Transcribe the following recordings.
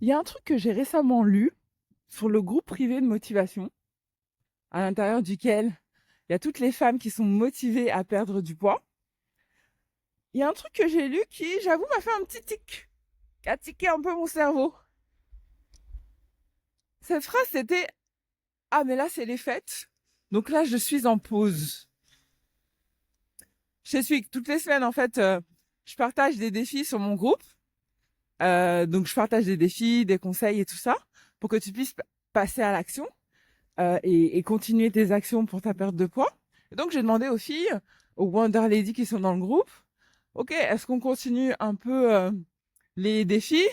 Il y a un truc que j'ai récemment lu sur le groupe privé de motivation, à l'intérieur duquel il y a toutes les femmes qui sont motivées à perdre du poids. Il y a un truc que j'ai lu qui, j'avoue, m'a fait un petit tic, qui a tiqué un peu mon cerveau. Cette phrase, c'était: ah, mais là, c'est les fêtes. Donc là, je suis en pause. Je t'explique, toutes les semaines, en fait, je partage des défis sur mon groupe. Donc, je partage des défis, des conseils et tout ça, pour que tu puisses passer à l'action. Et continuer tes actions pour ta perte de poids. Et donc, j'ai demandé aux filles, aux Wonder Lady qui sont dans le groupe, ok, est-ce qu'on continue un peu les défis?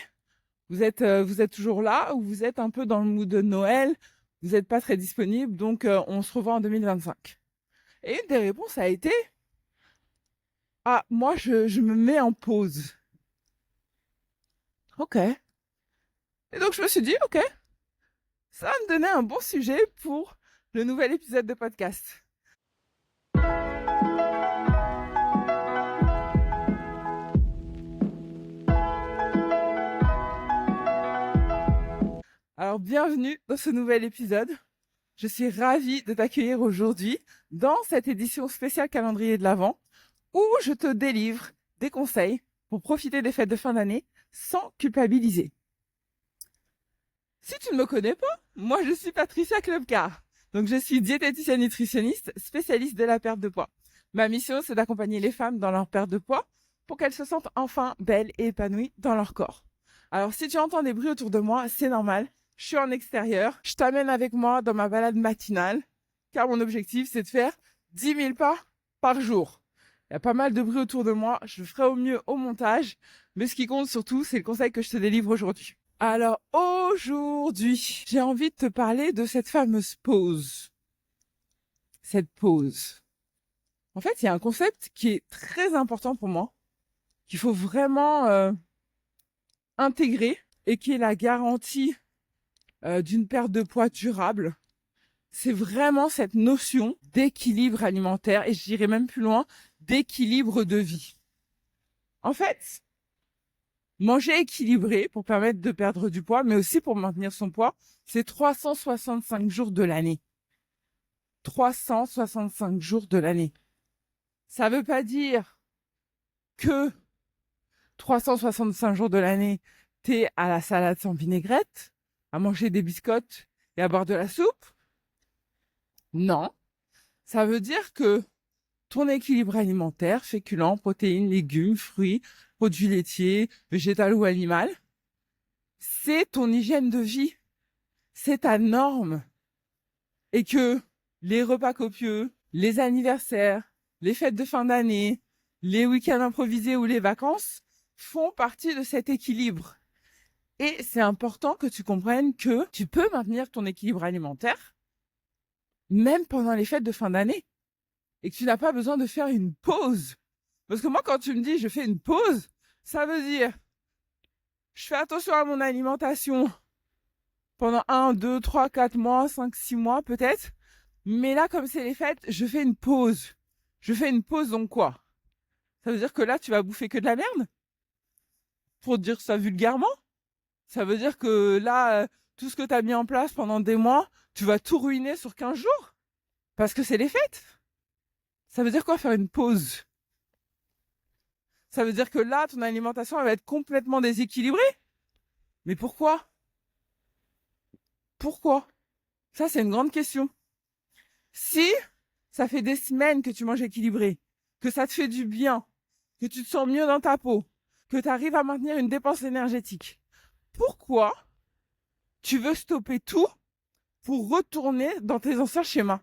Vous êtes toujours là ou vous êtes un peu dans le mood de Noël? Vous n'êtes pas très disponible, donc on se revoit en 2025. Et une des réponses a été: ah, moi, je me mets en pause. Ok. Et donc, je me suis dit, ok, ça va me donner un bon sujet pour le nouvel épisode de podcast. Alors, bienvenue dans ce nouvel épisode. Je suis ravie de t'accueillir aujourd'hui dans cette édition spéciale calendrier de l'Avent où je te délivre des conseils pour profiter des fêtes de fin d'année sans culpabiliser. Si tu ne me connais pas, moi je suis Patricia Klebkar. Donc je suis diététicienne nutritionniste spécialiste de la perte de poids. Ma mission, c'est d'accompagner les femmes dans leur perte de poids pour qu'elles se sentent enfin belles et épanouies dans leur corps. Alors si tu entends des bruits autour de moi, c'est normal. Je suis en extérieur. Je t'amène avec moi dans ma balade matinale car mon objectif, c'est de faire 10 000 pas par jour. Il y a pas mal de bruit autour de moi. Je ferai au mieux au montage. Mais ce qui compte surtout, c'est le conseil que je te délivre aujourd'hui. Alors aujourd'hui, j'ai envie de te parler de cette fameuse pause. Cette pause. En fait, il y a un concept qui est très important pour moi, qu'il faut vraiment intégrer et qui est la garantie d'une perte de poids durable. C'est vraiment cette notion d'équilibre alimentaire et je dirais même plus loin, d'équilibre de vie. En fait, manger équilibré pour permettre de perdre du poids, mais aussi pour maintenir son poids, c'est 365 jours de l'année. 365 jours de l'année. Ça veut pas dire que 365 jours de l'année, t'es à la salade sans vinaigrette, à manger des biscottes et à boire de la soupe. Non. Ça veut dire que ton équilibre alimentaire, féculents, protéines, légumes, fruits, produits laitiers, végétal ou animal, c'est ton hygiène de vie. C'est ta norme. Et que les repas copieux, les anniversaires, les fêtes de fin d'année, les week-ends improvisés ou les vacances font partie de cet équilibre. Et c'est important que tu comprennes que tu peux maintenir ton équilibre alimentaire même pendant les fêtes de fin d'année et que tu n'as pas besoin de faire une pause. Parce que moi, quand tu me dis je fais une pause, ça veut dire je fais attention à mon alimentation pendant 1, 2, 3, 4 mois, 5, 6 mois peut-être. Mais là, comme c'est les fêtes, je fais une pause. Je fais une pause donc quoi? Ça veut dire que là, tu vas bouffer que de la merde? Pour dire ça vulgairement? Ça veut dire que là, tout ce que tu as mis en place pendant des mois, tu vas tout ruiner sur 15 jours? Parce que c'est les fêtes. Ça veut dire quoi faire une pause? Ça veut dire que là, ton alimentation, elle va être complètement déséquilibrée? Mais pourquoi? Pourquoi? Ça, c'est une grande question. Si ça fait des semaines que tu manges équilibré, que ça te fait du bien, que tu te sens mieux dans ta peau, que tu arrives à maintenir une dépense énergétique, pourquoi tu veux stopper tout pour retourner dans tes anciens schémas?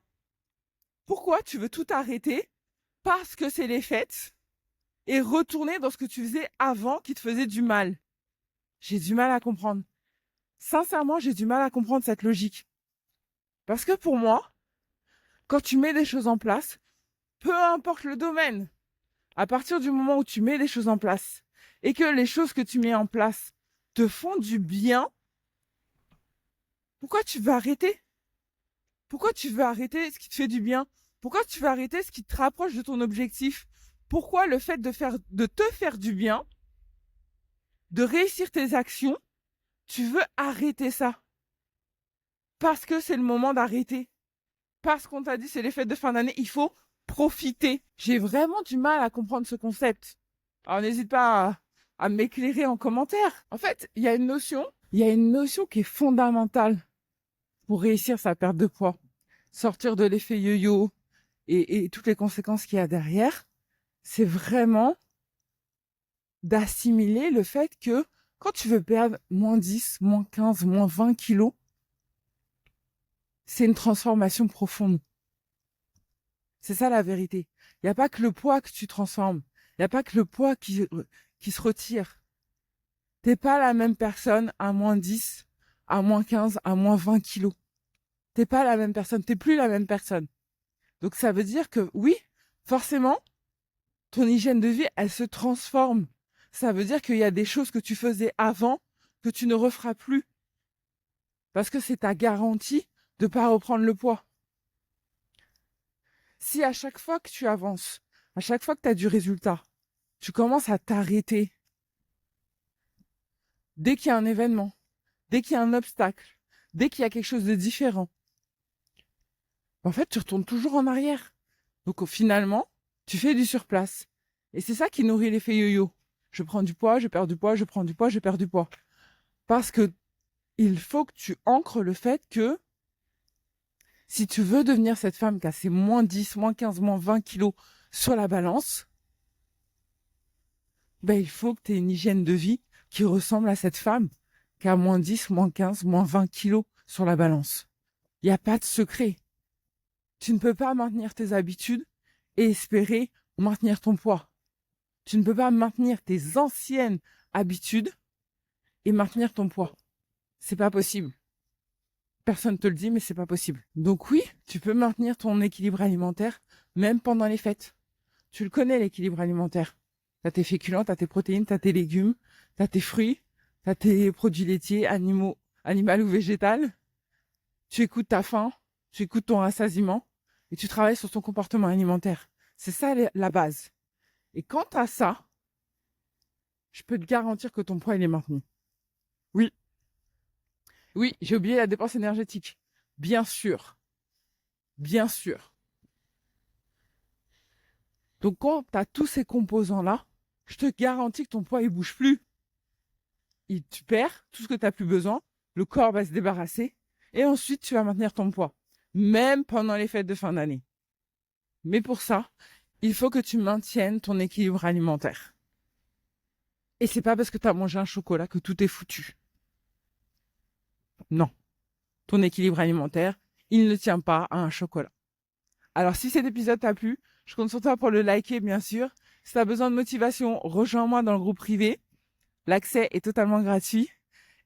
Pourquoi tu veux tout arrêter parce que c'est les fêtes et retourner dans ce que tu faisais avant qui te faisait du mal? J'ai du mal à comprendre. Sincèrement, j'ai du mal à comprendre cette logique. Parce que pour moi, quand tu mets des choses en place, peu importe le domaine, à partir du moment où tu mets les choses en place et que les choses que tu mets en place te font du bien, pourquoi tu veux arrêter? Pourquoi tu veux arrêter ce qui te fait du bien? Pourquoi tu veux arrêter ce qui te rapproche de ton objectif? Pourquoi le fait de te faire du bien, de réussir tes actions, tu veux arrêter ça. Parce que c'est le moment d'arrêter. Parce qu'on t'a dit c'est les fêtes de fin d'année, il faut profiter. J'ai vraiment du mal à comprendre ce concept. Alors n'hésite pas à m'éclairer en commentaire. En fait, il y a une notion qui est fondamentale pour réussir sa perte de poids. Sortir de l'effet yo-yo et toutes les conséquences qu'il y a derrière, c'est vraiment d'assimiler le fait que quand tu veux perdre moins 10, moins 15, moins 20 kilos, c'est une transformation profonde. C'est ça la vérité. Il n'y a pas que le poids que tu transformes. Il n'y a pas que le poids qui se retire. T'es pas la même personne à moins 10, à moins 15, à moins 20 kilos. T'es pas la même personne. T'es plus la même personne. Donc ça veut dire que oui, forcément, ton hygiène de vie, elle se transforme. Ça veut dire qu'il y a des choses que tu faisais avant que tu ne referas plus. Parce que c'est ta garantie de pas reprendre le poids. Si à chaque fois que tu avances, à chaque fois que tu as du résultat, tu commences à t'arrêter, dès qu'il y a un événement, dès qu'il y a un obstacle, dès qu'il y a quelque chose de différent, en fait, tu retournes toujours en arrière. Donc finalement, tu fais du surplace. Et c'est ça qui nourrit l'effet yo-yo. Je prends du poids, je perds du poids, je prends du poids, je perds du poids. Parce que il faut que tu ancres le fait que si tu veux devenir cette femme qui a ses moins 10, moins 15, moins 20 kilos sur la balance, ben, il faut que tu aies une hygiène de vie qui ressemble à cette femme qui a moins 10, moins 15, moins 20 kilos sur la balance. Il n'y a pas de secret. Tu ne peux pas maintenir tes habitudes et espérer maintenir ton poids. Tu ne peux pas maintenir tes anciennes habitudes et maintenir ton poids. C'est pas possible. Personne te le dit, mais c'est pas possible. Donc oui, tu peux maintenir ton équilibre alimentaire même pendant les fêtes. Tu le connais, l'équilibre alimentaire. T'as tes féculents, t'as tes protéines, t'as tes légumes, t'as tes fruits, t'as tes produits laitiers, animal ou végétal. Tu écoutes ta faim, tu écoutes ton rassasiement et tu travailles sur ton comportement alimentaire. C'est ça la base. Et quant à ça, je peux te garantir que ton poids, il est maintenu. Oui. Oui, j'ai oublié la dépense énergétique. Bien sûr. Bien sûr. Donc quand tu as tous ces composants-là, je te garantis que ton poids, il bouge plus. Tu perds tout ce que tu n'as plus besoin, le corps va se débarrasser, et ensuite tu vas maintenir ton poids, même pendant les fêtes de fin d'année. Mais pour ça, il faut que tu maintiennes ton équilibre alimentaire. Et c'est pas parce que tu as mangé un chocolat que tout est foutu. Non. Ton équilibre alimentaire, il ne tient pas à un chocolat. Alors si cet épisode t'a plu, je compte sur toi pour le liker, bien sûr. Si tu as besoin de motivation, rejoins-moi dans le groupe privé. L'accès est totalement gratuit.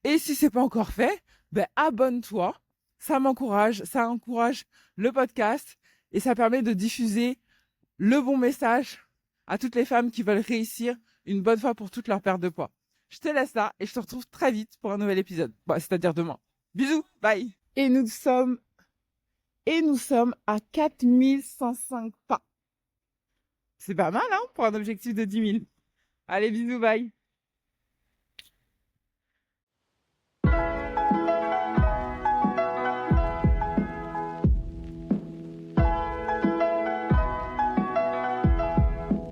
Et si c'est pas encore fait, ben abonne-toi. Ça m'encourage, ça encourage le podcast et ça permet de diffuser le bon message à toutes les femmes qui veulent réussir une bonne fois pour toutes leur perte de poids. Je te laisse là et je te retrouve très vite pour un nouvel épisode. Bon, c'est-à-dire demain. Bisous, bye. Et nous sommes à 4105 pas. C'est pas mal, hein, pour un objectif de 10 000. Allez, bisous, bye.